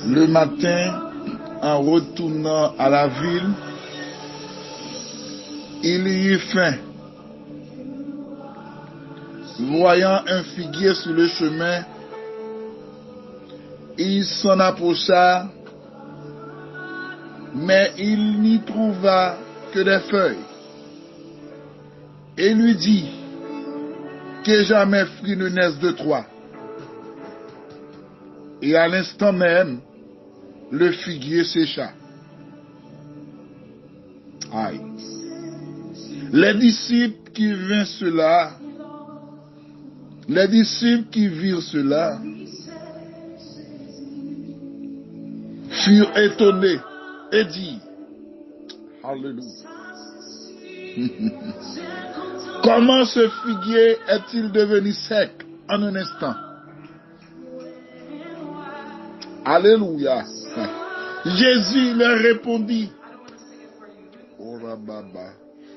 Le matin, en retournant à la ville, il y eut faim. Voyant un figuier sur le chemin, il s'en approcha, mais il n'y trouva que des feuilles. Et lui dit, que jamais fruit ne naisse de toi. Et à l'instant même, le figuier sécha. Aïe. Les disciples qui virent cela, furent étonnés et dirent, Alléluia. Comment ce figuier est-il devenu sec en un instant? Alléluia. Jésus leur répondit, oh baba,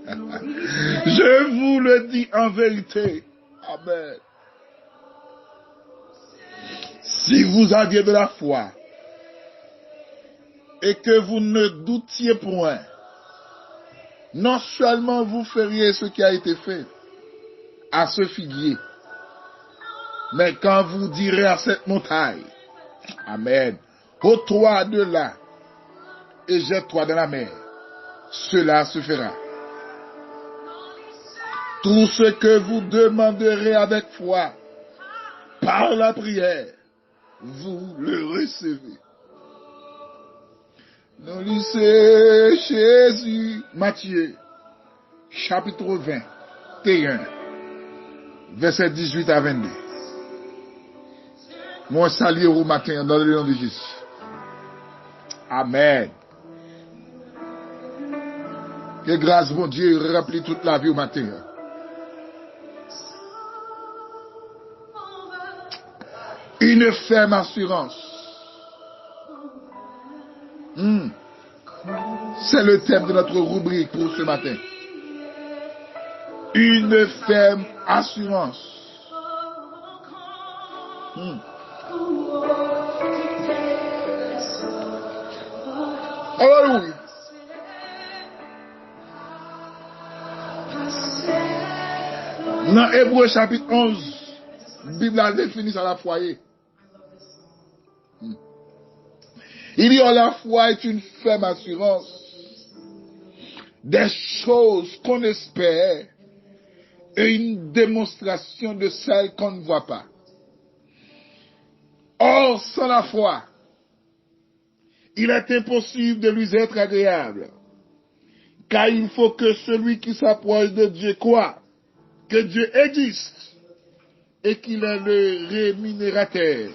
je vous le dis en vérité. Amen. Si vous aviez de la foi et que vous ne doutiez point, non seulement vous feriez ce qui a été fait à ce figuier, mais quand vous direz à cette montagne, Amen, ôte-toi de là et jette-toi dans la mer, cela se fera. Tout ce que vous demanderez avec foi, par la prière, vous le recevez. Nous lisons Jésus, Matthieu, chapitre 21, verset 18 à 22. Moi, salut au matin dans le nom de Jésus. Amen. Que grâce, mon Dieu, remplit toute la vie au matin. Une ferme assurance. C'est le thème de notre rubrique pour ce matin. Une ferme assurance. Alléluia. Dans Hébreux chapitre 11, la Bible a défini ça la foyer. Il dit, la foi est une ferme assurance des choses qu'on espère et une démonstration de celles qu'on ne voit pas. Or, sans la foi, il est impossible de lui être agréable, car il faut que celui qui s'approche de Dieu croit que Dieu existe et qu'il est le rémunérateur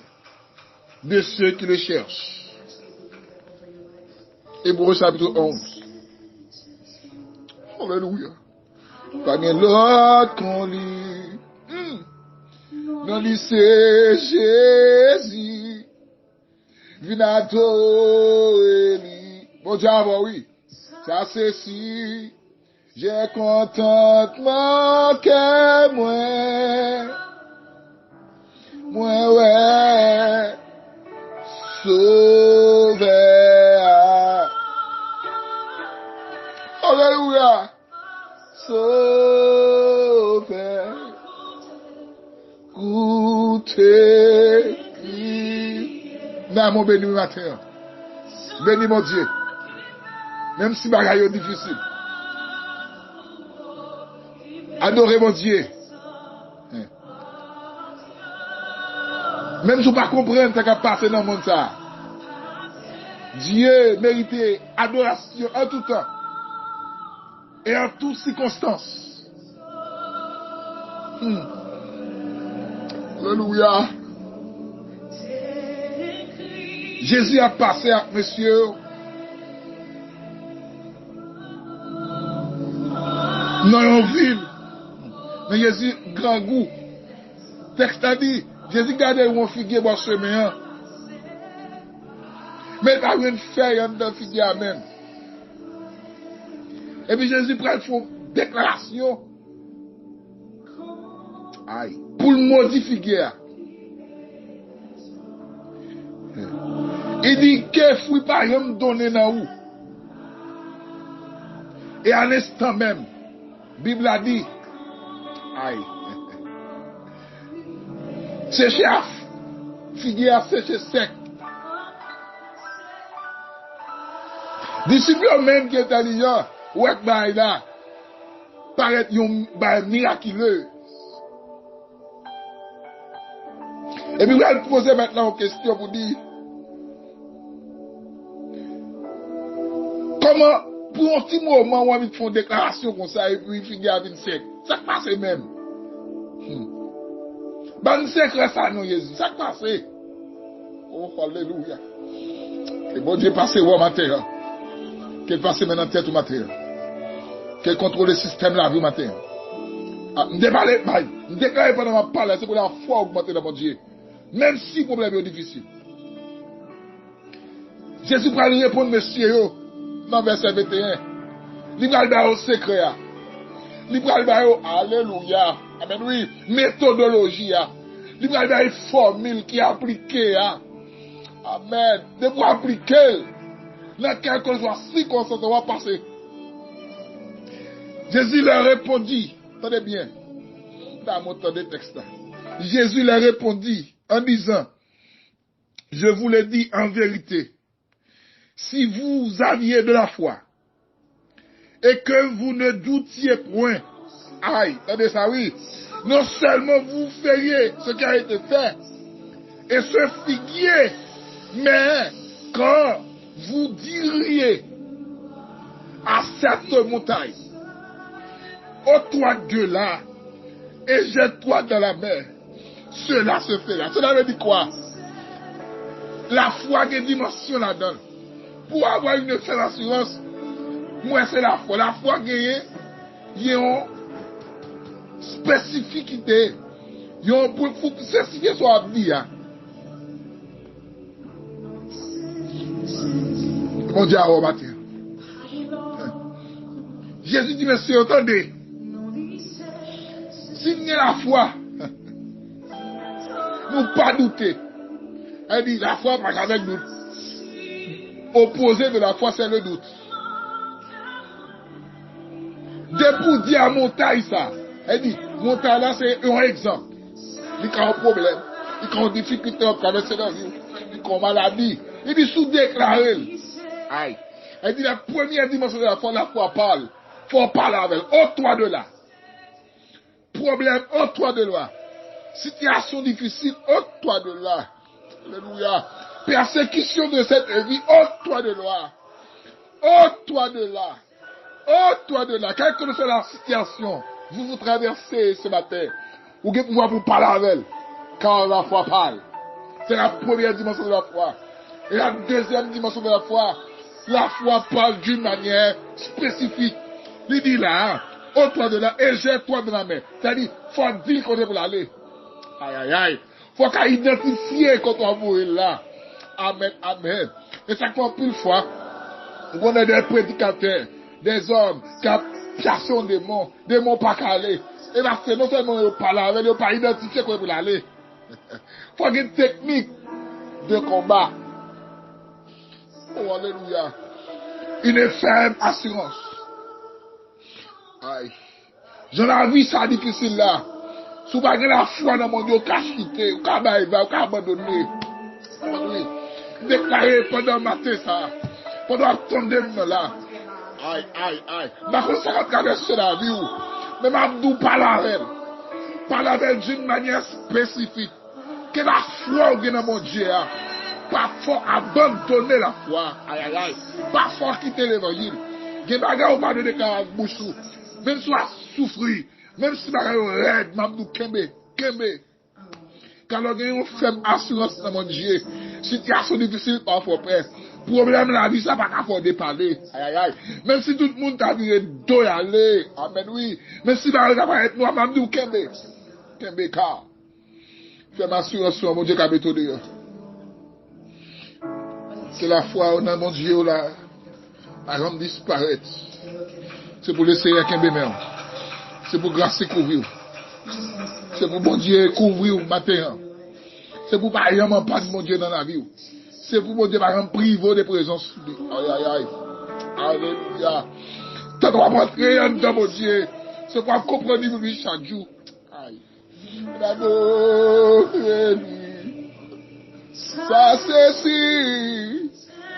de ceux qui le cherchent. Hébreux chapitre 11. Alléluia. Pas bien l'autre qu'on lit. Non, c'est Jésus. Vinato Eli. Bon Dieu, oui. Ça c'est si. J'ai contentement que moi, ouais. Sauvé. Alléluia. Sauvé. Goûter. Non, mon béni matin. Béni mon Dieu. Même si bagaille est difficile. Adorez mon Dieu. Même si vous ne comprenez pas ce qui a passé dans le monde. Dieu mérite adoration en tout temps. Et en toutes circonstances. Alléluia. Jésus a passé avec monsieur dans une ville. Mais Jésus, grand goût. Texte a dit, Jésus gardait un figuier dans le chemin. Mais il y a une feuille dans le figuier même. Et puis Jésus prend une déclaration. Aïe. Pour le modifier. Il dit que fruit pas me donner dans où. Et à l'instant même, Bible a dit, aïe, séché à figuier à séché sec. Disciples même qui est intelligent, ouais, bah, là, paraît un miraculeux. Et puis, on va poser maintenant une question pour dire, comment, pour un petit moment, on va faire une déclaration comme ça, et puis, figuier à 25. Ça passe même. Ben, c'est que ça, non, Jésus. Ça passe. Oh, alléluia. Que bon Dieu passe au matin. Qu'il passe maintenant tête au matin. Qu'il contrôle le système la vie au matin. Je déclare pendant ma parole, c'est pour la foi augmenter dans mon Dieu. Même si le problème est difficile. Jésus va lui répondre, monsieur, dans verset 21. Il va lui au secret. Il va lui alléluia. Amen, oui. Méthodologie. Il va lui formule qui est appliquée. Amen. De vous appliquer. Dans quelque soit circonstance, on va passer. Jésus leur répondit. Attendez bien. Dans mon temps de texte. Jésus leur répondit en disant, je vous le dis en vérité, si vous aviez de la foi et que vous ne doutiez point, aïe, attendez ça, oui, non seulement vous feriez ce qui a été fait et ce figuier, mais quand vous diriez à cette montagne, ôte-toi de là et jette-toi dans la mer, cela se fera. Cela veut dire quoi? La foi qui est dimension là-dedans. Pour avoir une seule assurance, moi c'est la foi. La foi qui est une spécificité. Pour spécifier son avenir. Mon Dieu, au matin. Jésus dit, monsieur, attendez. Si vous avez la foi, nous pas douter. Elle dit, la foi pas avec doute. Opposé de la foi, c'est le doute. De pour dire à montagne ça. Elle dit, montagne là, c'est un exemple. Il y a un problème. Il y a une difficulté à traverser la vie. Il y a une maladie. Il dit, sous déclarer. Aïe. Elle dit, la première dimension de la foi parle. Faut parler avec elle. Ôte-toi de là. Problème, ôte-toi de là. Situation difficile, ôte-toi de là. Alléluia. Persécution de cette vie, ôte-toi de là. Ôte-toi de là. Ôte-toi de là. Quelle que soit la situation, vous traversez ce matin. Vous pouvez pouvoir vous parler avec elle. Quand la foi parle. C'est la première dimension de la foi. Et la deuxième dimension de la foi parle d'une manière spécifique. Il dit là, ôte-toi de là et jette-toi dans la mer. C'est-à-dire, faut dire qu'on est pour aller. Aïe, aïe, aïe. Faut qu'à identifier quand on va mourir là. Amen, amen. Et ça fait plus fois, on est des prédicateurs, des hommes qui ont chassé un démon pas calé. Et là, c'est non seulement ils parlent avec, ils pas identifié qu'on est pour aller. Faut qu'il y ait une technique de combat. Oh, alléluia. Une ferme assurance. Aïe. J'en ai vu ça difficile là. Si vous n'avez pas la foi dans mon Dieu, vous pouvez quitter, vous pouvez abandonner. Déclarer pendant le matin ça. Pendant attendre là. Aïe, aïe, aïe. Par contre, ça va traverser la vie. Mais Mabdou parle avec elle. Parle avec elle d'une manière spécifique. Que la foi dans mon Dieu. Pas fort abandonner la foi. Aïe, aïe, aïe. Pas fort quitter l'évangile. Que bagarre ou pas de déclarer avec bouche. Même si on souffrir. Même si bagarre est raide. Mabdou kembe. Quand on a une ferme assurance dans mon Dieu. Situation difficile, parfois père. Problème la vie, ça va pas faire de parler. Aïe, aïe, aïe. Même si tout le monde t'a dit, doit y aller. Amen, oui. Même si ça va être noir, Mabdou kembe. Kembe car. Ferme assurance sur mon Dieu qui a bétonné. Que la foi dans mon Dieu là, par exemple, disparaître. C'est pour laisser kembe même. C'est pour grâce couvrir. C'est pour mon Dieu couvrir le matin. C'est pour pas y avoir pas de mon Dieu dans la vie. C'est pour mon Dieu, par exemple, privé de présence. Aïe, aïe, aïe. Alléluia. Tu dois rentrer en dedans, mon Dieu. C'est pour comprendre lui chaque jour. Aïe. L'amour, ça c'est si.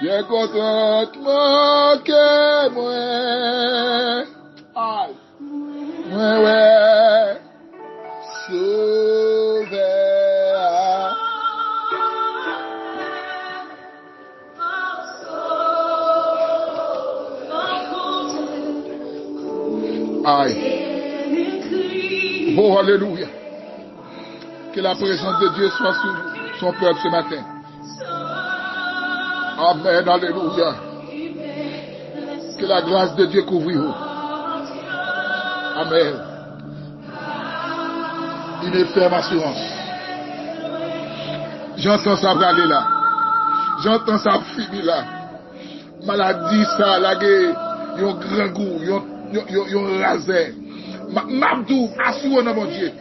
Bien contentement que moi. Aïe. Ouais. Sauvé. Aïe. Oh, alléluia. Que la présence de Dieu soit sur son peuple ce matin. Amen, alléluia. Que la grâce de Dieu couvre vous. Amen. Une ferme assurance. J'entends ça aller là. J'entends ça finir là. Maladie, ça, la guerre, yon grand goût, yon laser. Mabdou, assure dans mon Dieu.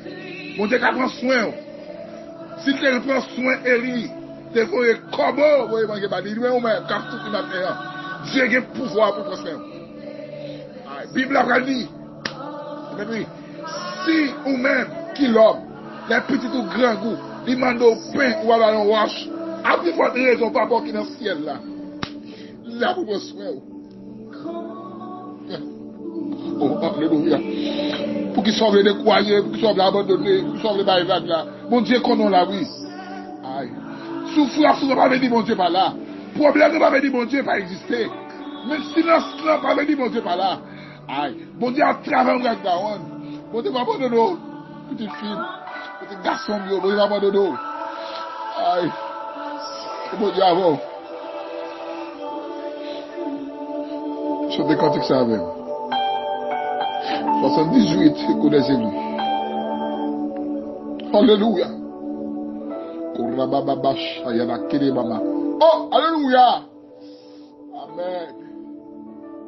Mon Dieu, qui prend soin. Si tu prends soin, Eli, tu fais comme vous voyez, moi, je vais dire, lui-même, quand tout le matin, Dieu a le pouvoir pour faire ça. La Bible a dit, si ou même, qui l'homme, les petits ou grands goûts, il demande au pain ou à la roche, à plus forte raison, pas pour qui dans le ciel là. Là, pour vos soins. Oh, alléluia. Pour qu'ils soient les découragés, pour qu'ils soient abandonnés, pour qu'ils soient les barricades là. Mon Dieu, qu'on a la vie. Aïe. Souffrance, on ne va pas dire mon Dieu pas là. Problème, on ne va pas dire mon Dieu pas exister. Mais silence, on ne va pas dire mon Dieu pas là. Aïe. Mon Dieu, à travers le background. Mon Dieu, va pas de nous. Petite fille, petit garçon, mon Dieu, va pas de nous. Aïe. Mon Dieu, avant. Je te cantique ça avec. 78, écoute des élus. Alléluia. Oh, alléluia. Amen.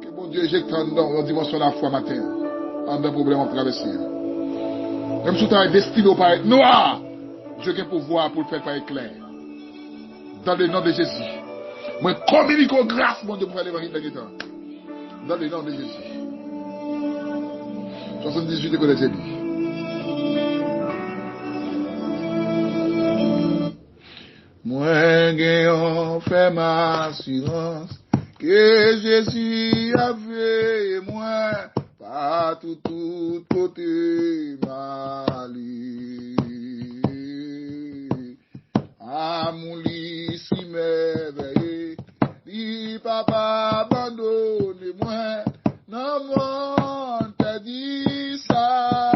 Que bon Dieu éjecte en dedans, en dimension de la foi matin. En d'un problème en traversée. Même si tu as un destin par être noir, Dieu a le pouvoir pour le faire par éclair. Dans le nom de Jésus. Moi, communique aux grâces, mon Dieu, pour faire l'évangile de l'État. Dans le nom de Jésus. 78 écoles des élus. Moi, gagnant fait ma assurance que Jésus avait moi partout, tout côté malé. À mon lit si merveilleux, dit papa abandonne moi, non mon t'a dit ça,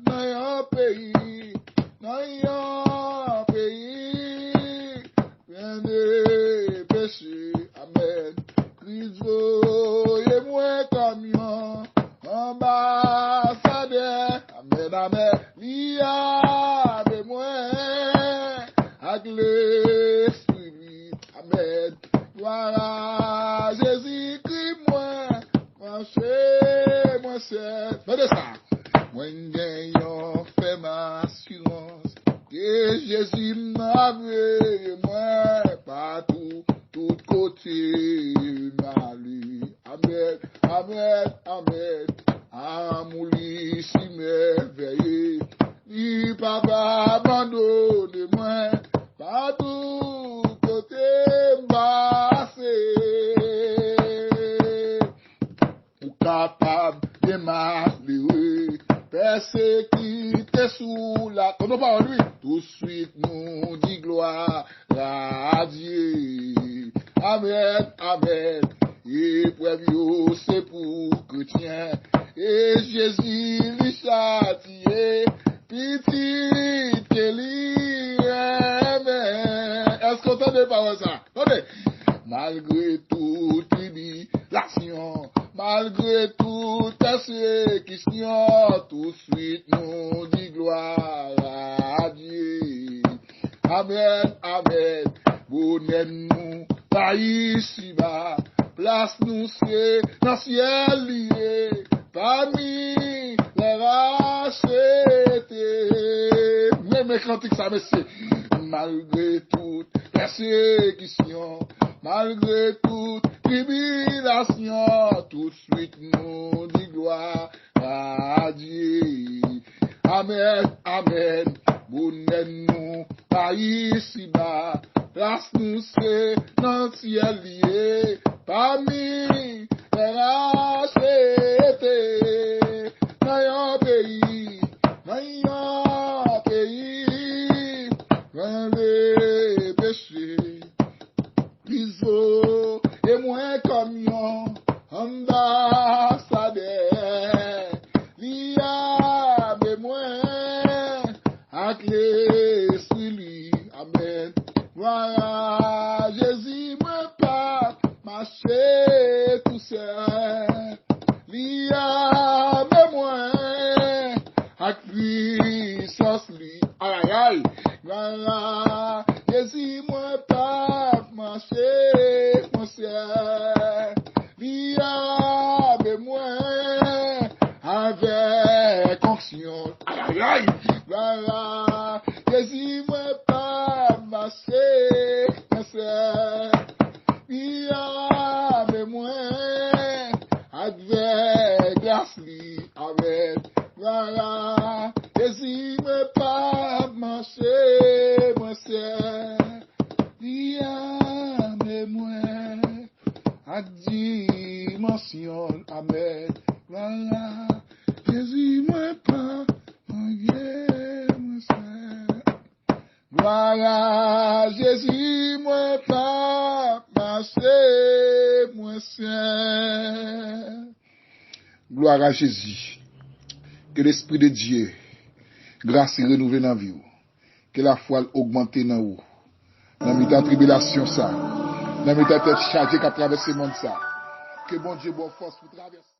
dans un pays, dans un pays, rien de péché, amen. Christ et moi camion, ambassadeur, amen, amen, l'IA de moi, avec l'esprit, amen. Voilà, Jésus-Christ, moi, c'est, fais ça. Moi, gagnant, fait ma assurance, que Jésus m'avait, moi, partout, tout côté, malé. Amen, amen, amen. Amouli, si merveilleux, ni papa abandonne moi, partout, côté, bassé. Pour capable de m'assurer, persécuté sous la, qu'on n'a pas en lui, tout de suite nous dit gloire à Dieu. Amen, amen. Épreuve, c'est pour chrétien. Et Jésus lui châtié, petit que lui aimait. Est-ce qu'on entend pas ça? Attendez. Malgré toute tribulation, malgré toute persécution, tout de suite nous dit gloire à Dieu. Amen, amen. Bonheur nous, pas ici-bas. Place nous c'est dans le ciel lié, parmi les rachetés. Même cantique ça, monsieur. malgré toute persécution, malgré toute tribulation, tout de suite nous dit gloire à Dieu. Amen, amen, bonne nous, pas ici-bas, place nous c'est dans le ciel lié, parmi les rachetés, dans un pays, dans les péchés, Iso et moins camion, ambassadeur, l'IA et moins avec l'esprit lui, amen. Voilà, Jésus moi pas marcher tout seul, l'IA et moins avec puissance lui, aïe aïe, voilà, Jésus moi pas marcher mon ciel, l'IA et moins avec onction, aïe aïe aïe, voilà, Jésus moi pas marcher mon ciel, l'IA et moins avec grâce lui, avec voilà, Jésus moi pas marcher mon ciel, l'IA et moins à dimension, amen, voilà, Jésus moi pas marcher mon ciel, voilà, Jésus moi pas marcher mon ciel. Gloire à Jésus. Que l'Esprit de Dieu, grâce et renouvelée dans la vie, que la foi augmente dans vous, dans la tribulation ça, dans la tête chargée qu'à traverser le monde ça, que bon Dieu bonne force pour traverser.